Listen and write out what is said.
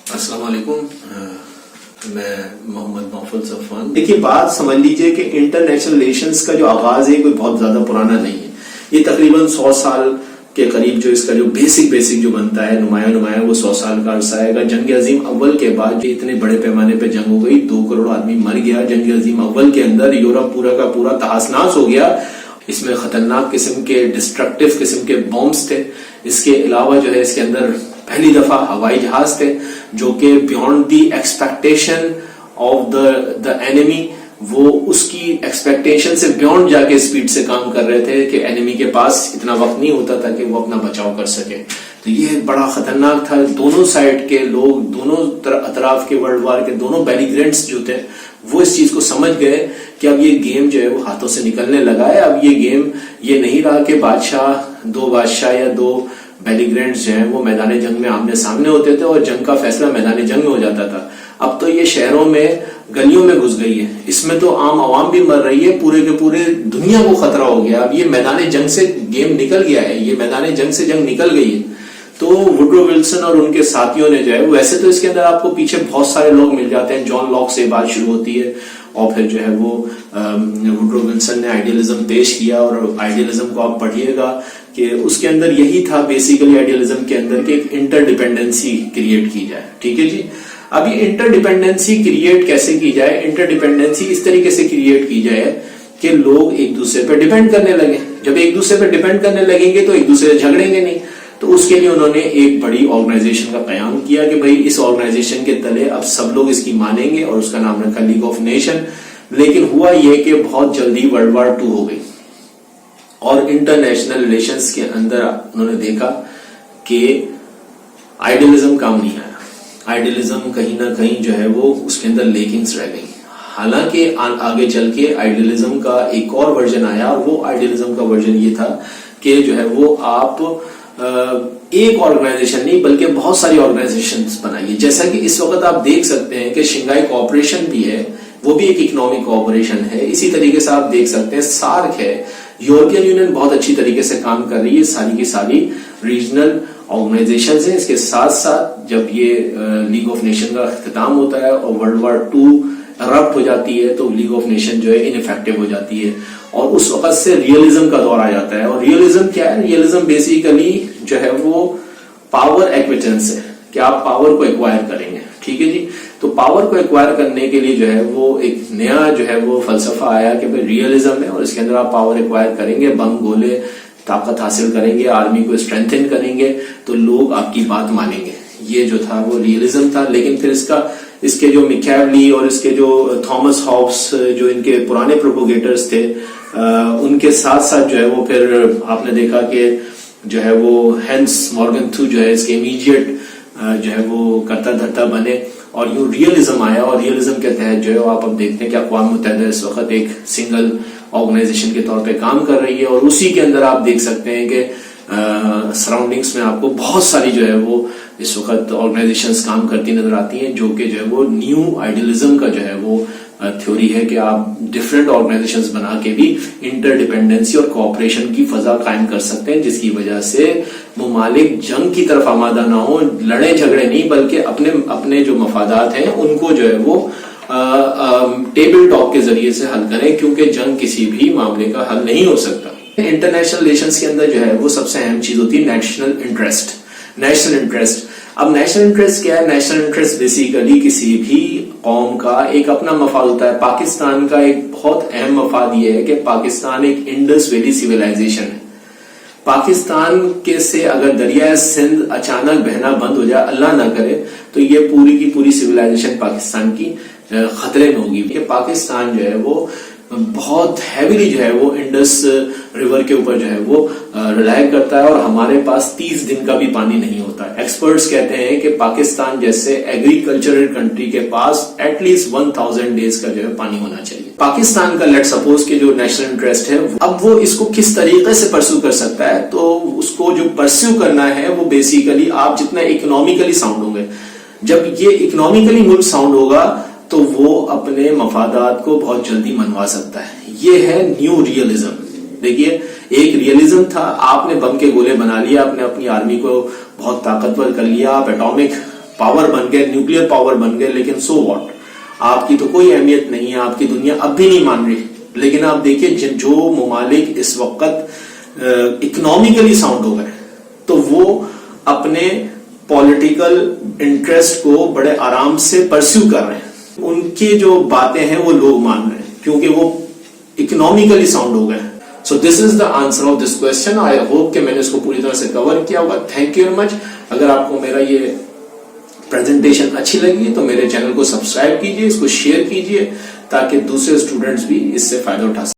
السلام علیکم، میں محمد نوفل صفوان۔ دیکھیے بات سمجھ لیجئے کہ انٹرنیشنل ریلیشنز کا جو آغاز ہے کوئی بہت زیادہ پرانا نہیں ہے، یہ تقریباً 100 سال کے قریب جو اس کا جو بیسک جو بنتا ہے نمایاں وہ 100 سال کا عرصہ ہے گا۔ جنگ عظیم اول کے بعد جو اتنے بڑے پیمانے پہ جنگ ہو گئی، 2 کروڑ آدمی مر گیا۔ جنگ عظیم اول کے اندر یورپ پورا کا پورا تہس ناس ہو گیا۔ اس میں خطرناک قسم کے ڈسٹرکٹیو قسم کے بمبس تھے۔ اس کے علاوہ جو ہے اس کے اندر پہلی دفعہ ہوائی جہاز تھے جو کہ beyond the expectation of the enemy, وہ اس کی ایکسپیکٹیشن سے بیونڈ جا کے اسپیڈ سے کام کر رہے تھے کہ اینیمی کے پاس اتنا وقت نہیں ہوتا تھا کہ وہ اپنا بچاؤ کر سکے۔ تو یہ بڑا خطرناک تھا۔ دونوں سائڈ کے لوگ، دونوں اطراف کے ورلڈ وار کے دونوں بیلیگرینٹس جو تھے وہ اس چیز کو سمجھ گئے کہ اب یہ گیم جو ہے وہ ہاتھوں سے نکلنے لگا ہے۔ اب یہ گیم یہ نہیں رہا کہ دو بادشاہ یا 2 بیلیگرینٹس جو ہیں وہ میدان جنگ میں آمنے سامنے ہوتے تھے اور جنگ کا فیصلہ میدان جنگ میں ہو جاتا تھا۔ اب تو یہ شہروں میں، گلیوں میں گھس گئی ہے۔ اس میں تو عام عوام بھی مر رہی ہے، پورے کے پورے دنیا کو خطرہ ہو گیا۔ اب یہ میدان جنگ سے گیم نکل گیا ہے، یہ میدان جنگ سے جنگ نکل گئی ہے۔ تو وڈرو ولسن اور ان کے ساتھیوں نے جو ہے، ویسے تو اس کے اندر آپ کو پیچھے بہت سارے لوگ مل جاتے ہیں، جان لاک سے بات شروع ہوتی ہے اور پھر جو ہے وہ وڈرو ولسن نے آئیڈیلزم پیش کیا، اور آئیڈیلزم کو آپ پڑھیے گا کہ اس کے اندر یہی تھا بیسیکلی آئیڈیلزم کے اندر کہ ایک انٹر ڈیپینڈنسی کریٹ کی جائے۔ ٹھیک ہے جی، اب یہ انٹر ڈیپینڈنسی کریٹ کیسے کی جائے؟ انٹر ڈیپینڈنسی اس طریقے سے کریٹ کی جائے کہ لوگ ایک دوسرے پہ ڈیپینڈ کرنے لگیں۔ جب ایک دوسرے پہ ڈیپینڈ کرنے لگیں گے تو ایک دوسرے سے جھگڑیں گے نہیں۔ تو اس کے لیے انہوں نے ایک بڑی آرگنائزیشن کا قیام کیا کہ بھائی اس آرگنائزیشن کے تلے اب سب لوگ اس کی مانیں گے، اور اس کا نام رکھا لیگ آف نیشن۔ لیکن ہوا یہ کہ بہت جلدی ورلڈ وار 2 ہو گئی، اور انٹرنیشنل ریلیشنز کے اندر انہوں نے دیکھا کہ آئیڈیلزم کام نہیں آیا۔ آئیڈیلزم کہیں نہ کہیں جو ہے وہ اس کے اندر لیکنگز رہ گئی۔ حالانکہ آگے چل کے آئیڈیلزم کا ایک اور ورژن آیا، اور وہ آئیڈیلزم کا ورژن یہ تھا کہ جو ہے وہ آپ ایک آرگنائزیشن نہیں بلکہ بہت ساری آرگنائزیشنز بنائیے۔ جیسا کہ اس وقت آپ دیکھ سکتے ہیں کہ شنگھائی کوآپریشن بھی ہے، وہ بھی ایک اکنامک کوآپریشن ہے۔ اسی طریقے سے آپ دیکھ سکتے ہیں سارک ہے، یورپین یونین بہت اچھی طریقے سے کام کر رہی ہے۔ ساری کی ساری ریجنل آرگنائزیشنز ہیں۔ اس کے ساتھ ساتھ جب یہ لیگ آف نیشن کا اختتام ہوتا ہے اور ورلڈ وار 2 ارپٹ ہو جاتی ہے تو لیگ آف نیشن جو ہے انفیکٹو ہو جاتی ہے، اور اس وقت سے ریئلزم کا دور آ جاتا ہے۔ اور ریئلزم کیا ہے؟ ریئلزم بیسیکلی جو ہے وہ پاور ایکویٹنس ہے کہ آپ پاور کو ایکوائر کریں گے۔ ٹھیک ہے جی، تو پاور کو ایکوائر کرنے کے لیے جو ہے وہ ایک نیا جو ہے وہ فلسفہ آیا کہ ریئلزم ہے، اور اس کے اندر آپ پاور ایکوائر کریں گے، بم گولے طاقت حاصل کریں گے، آرمی کو اسٹرینتھن کریں گے تو لوگ آپ کی بات مانیں گے۔ یہ جو تھا وہ ریئلزم تھا۔ لیکن پھر اس کے جو میکیاولی اور اس کے جو تھامس ہابس جو ان کے پرانے پروپوگیٹرز تھے، ان کے ساتھ ساتھ جو ہے وہ پھر آپ نے دیکھا کہ جو ہے وہ ہینس مارگن تھو جو ہے اس کے امیڈیٹ جو ہے وہ کرتا دھرتا بنے، اور یوں ریئلزم آیا۔ اور ریئلزم کے تحت جو ہے آپ اب دیکھتے ہیں کہ اقوام متحدہ اس وقت ایک سنگل آرگنائزیشن کے طور پہ کام کر رہی ہے، اور اسی کے اندر آپ دیکھ سکتے ہیں کہ سراؤنڈنگز میں آپ کو بہت ساری جو ہے وہ اس وقت آرگنائزیشنز کام کرتی نظر آتی ہیں، جو کہ جو ہے وہ نیو آئیڈیلزم کا جو ہے وہ تھیوری ہے کہ آپ ڈفرینٹ آرگنائزیشنز بنا کے بھی انٹر ڈیپینڈنسی اور کوآپریشن کی فضا قائم کر سکتے ہیں، جس کی وجہ سے ممالک جنگ کی طرف آمادہ نہ ہوں، لڑے جھگڑے نہیں بلکہ اپنے جو مفادات ہیں ان کو جو ہے وہ ٹیبل ٹاک کے ذریعے سے حل کریں، کیونکہ جنگ کسی بھی معاملے کا حل نہیں ہو سکتا۔ انٹرنیشنل ریلیشنز کے اندر جو ہے وہ سب سے اہم چیز ہوتی ہے نیشنل انٹرسٹ۔ نیشنل انٹرسٹ، اب نیشنل انٹرسٹ کیا ہے؟ نیشنل انٹرسٹ بیسیکلی کسی بھی قوم کا ایک اپنا مفاد ہوتا ہے۔ پاکستان کا ایک بہت اہم مفاد یہ ہے کہ پاکستان ایک انڈس ویلی سیویلائزیشن ہے۔ پاکستان کے سے اگر دریائے سندھ اچانک بہنا بند ہو جائے، اللہ نہ کرے، تو یہ پوری کی پوری سیویلائزیشن پاکستان کی خطرے میں ہوگی۔ کہ پاکستان جو ہے وہ بہت ہیویلی جو ہے وہ انڈس ریور کے اوپر جو ہے وہ ریلائی کرتا ہے، اور ہمارے پاس 30 دن کا بھی پانی نہیں ہوتا ہے۔ ایکسپرٹس کہتے ہیں کہ پاکستان جیسے ایگریکلچرل کنٹری کے پاس ایٹ لیسٹ 1000 ڈیز کا جو ہے پانی ہونا چاہیے۔ پاکستان کا لیٹ سپوز کہ جو نیشنل انٹرسٹ ہے، اب وہ اس کو کس طریقے سے پرسو کر سکتا ہے؟ تو اس کو جو پرسو کرنا ہے وہ بیسیکلی آپ جتنا اکنامیکلی ساؤنڈ ہوں گے، جب یہ اکنامیکلی ملک ساؤنڈ ہوگا تو وہ اپنے مفادات کو بہت جلدی منوا سکتا ہے۔ یہ ہے نیو ریئلزم۔ دیکھیے، ایک ریئلزم تھا آپ نے بم کے گولے بنا لیا، آپ نے اپنی آرمی کو بہت طاقتور کر لیا، آپ ایٹامک پاور بن گئے, نیوکلیر پاور بن گئے, لیکن سو واٹ, آپ کی تو کوئی اہمیت نہیں ہے, آپ کی دنیا اب بھی نہیں مان رہی. لیکن آپ دیکھیے جو ممالک اس وقت اکنامکلی ساؤنڈ ہو گئے تو وہ اپنے پولیٹیکل انٹرسٹ کو بڑے آرام سے پرسیو کر رہے ہیں, ان کی جو باتیں ہیں وہ لوگ مان رہے ہیں کیونکہ وہ اکنامکلی ساؤنڈ ہو گئے ہیں. So this is the answer of this question. I hope کہ میں نے اس کو پوری طرح سے کور کیا ہوگا. Thank you very much. اگر آپ کو میرا یہ پریزنٹیشن اچھی لگی تو میرے چینل کو سبسکرائب کیجیے, اس کو شیئر کیجیے تاکہ دوسرے اسٹوڈنٹس بھی اس سے فائدہ اٹھا سکیں.